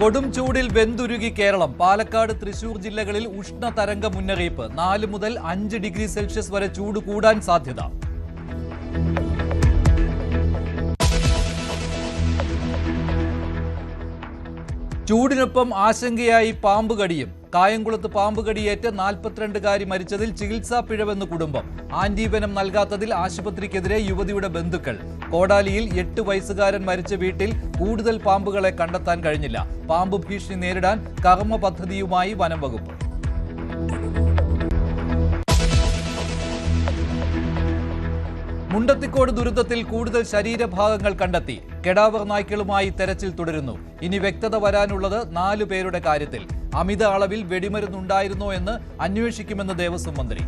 കൊടും ചൂടിൽ വെന്തുരുകി കേരളം. പാലക്കാട്, തൃശൂർ ജില്ലകളിൽ ഉഷ്ണതരംഗ മുന്നറിയിപ്പ്. 4 മുതൽ 5 ഡിഗ്രി സെൽഷ്യസ് വരെ ചൂട് കൂടാൻ സാധ്യത. ചൂടിനൊപ്പം ആശങ്കയായി പാമ്പുകടിയും. കായംകുളത്ത് പാമ്പുകടിയേറ്റ് 42കാരി മരിച്ചതിൽ ചികിത്സാ പിഴവെന്ന് കുടുംബം. ആന്റിവെനം നൽകാത്തതിൽ ആശുപത്രിക്കെതിരെ യുവതിയുടെ ബന്ധുക്കൾ. കോടാലിയിൽ 8 വയസ്സുകാരൻ മരിച്ച വീട്ടിൽ കൂടുതൽ പാമ്പുകളെ കണ്ടെത്താൻ കഴിഞ്ഞില്ല. പാമ്പ് ഭീഷണി നേരിടാൻ കർമ്മ പദ്ധതിയുമായി വനം വകുപ്പ്. മുണ്ടത്തിക്കോട് ദുരന്തത്തിൽ കൂടുതൽ ശരീരഭാഗങ്ങൾ കണ്ടെത്തി. കെടാവർ നായ്ക്കളുമായി തെരച്ചിൽ തുടരുന്നു. ഇനി വ്യക്തത വരാനുള്ളത് 4 പേരുടെ കാര്യത്തിൽ. അമിത അളവിൽ വെടിമരുന്നുണ്ടായിരുന്നോ എന്ന് അന്വേഷിക്കുമെന്ന് ദേവസ്വം മന്ത്രി.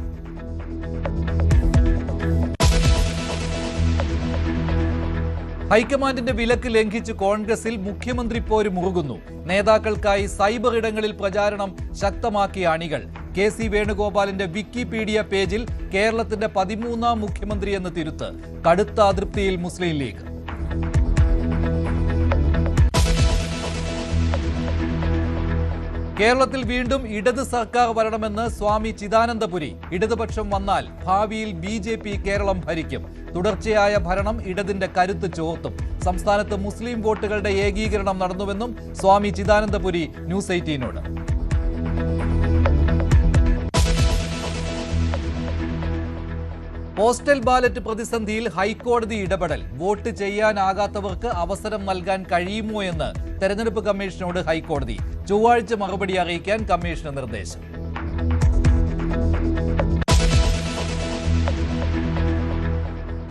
ഹൈക്കമാൻഡിന്റെ വിലക്ക് ലംഘിച്ച് കോൺഗ്രസിൽ മുഖ്യമന്ത്രി പോര് മുറുകുന്നു. നേതാക്കൾക്കായി സൈബർ ഇടങ്ങളിൽ പ്രചാരണം ശക്തമാക്കിയ അണികൾ. കെ.സി. വേണുഗോപാലിന്റെ വിക്കിപീഡിയ പേജിൽ കേരളത്തിന്റെ 13ാം മുഖ്യമന്ത്രി എന്ന് തിരുത്ത്. കടുത്ത അതൃപ്തിയിൽ മുസ്ലിം ലീഗ്. കേരളത്തിൽ വീണ്ടും ഇടത് സർക്കാർ വരണമെന്ന് സ്വാമി ചിദാനന്ദപുരി. ഇടതുപക്ഷം വന്നാൽ ഭാവിയിൽ BJP കേരളം ഭരിക്കും. തുടർച്ചയായ ഭരണം ഇടതിന്റെ കരുത്ത് ചോർത്തും. സംസ്ഥാനത്ത് മുസ്ലിം വോട്ടുകളുടെ ഏകീകരണം നടന്നുവെന്നും Swami Chidanandapuri news 18നോട്. Postal ballot പ്രതിസന്ധിയിൽ ഹൈക്കോടതി ഇടപെടൽ. വോട്ട് ചെയ്യാനാകാത്തവർക്ക് അവസരം നൽകാൻ കഴിയുമോ എന്ന് തെരഞ്ഞെടുപ്പ് കമ്മീഷനോട് ഹൈക്കോടതി. ചൊവ്വാഴ്ച മറുപടി അറിയിക്കാൻ കമ്മീഷന് നിർദ്ദേശം.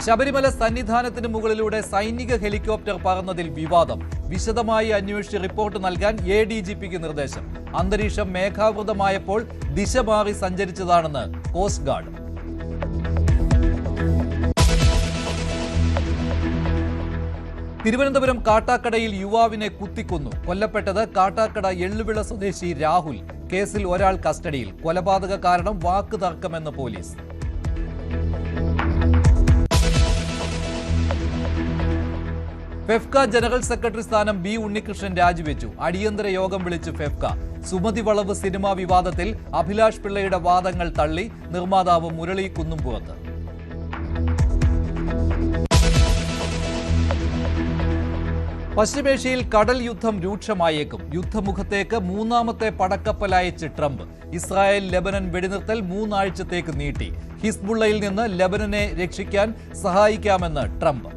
ശബരിമല സന്നിധാനത്തിന് മുകളിലൂടെ സൈനിക ഹെലികോപ്റ്റർ പറന്നതിൽ വിവാദം. വിശദമായി അന്വേഷിച്ച് റിപ്പോർട്ട് നൽകാൻ ADGPക്ക് നിർദ്ദേശം. അന്തരീക്ഷം മേഘാവൃതമായപ്പോൾ ദിശ മാറി സഞ്ചരിച്ചതാണെന്ന് കോസ്റ്റ് ഗാർഡ്. തിരുവനന്തപുരം കാട്ടാക്കടയിൽ യുവാവിനെ കുത്തിക്കൊന്നു. കൊല്ലപ്പെട്ടത് കാട്ടാക്കട എള്ളുവിള സ്വദേശി രാഹുൽ. കേസിൽ ഒരാൾ കസ്റ്റഡിയിൽ. കൊലപാതക കാരണം വാക്ക് തർക്കമെന്ന് പോലീസ്. ഫെഫ്ക ജനറൽ സെക്രട്ടറി സ്ഥാനം B. ഉണ്ണികൃഷ്ണൻ രാജിവെച്ചു. അടിയന്തര യോഗം വിളിച്ച് ഫെഫ്ക. സുമതി വളവ് സിനിമാ വിവാദത്തിൽ അഭിലാഷ് പിള്ളയുടെ വാദങ്ങൾ തള്ളി നിർമ്മാതാവ് മുരളി കുന്നുംപുറത്ത്. പശ്ചിമേഷ്യയിൽ കടൽ യുദ്ധം രൂക്ഷമായേക്കും. യുദ്ധമുഖത്തേക്ക് 3ാമത്തെ പടക്കപ്പലയച്ച് ട്രംപ്. ഇസ്രായേൽ ലെബനൻ വെടിനിർത്തൽ 3 ആഴ്ചത്തേക്ക് നീട്ടി. ഹിസ്ബുള്ളയിൽ നിന്ന് ലെബനനെ രക്ഷിക്കാൻ സഹായിക്കാമെന്ന് ട്രംപ്.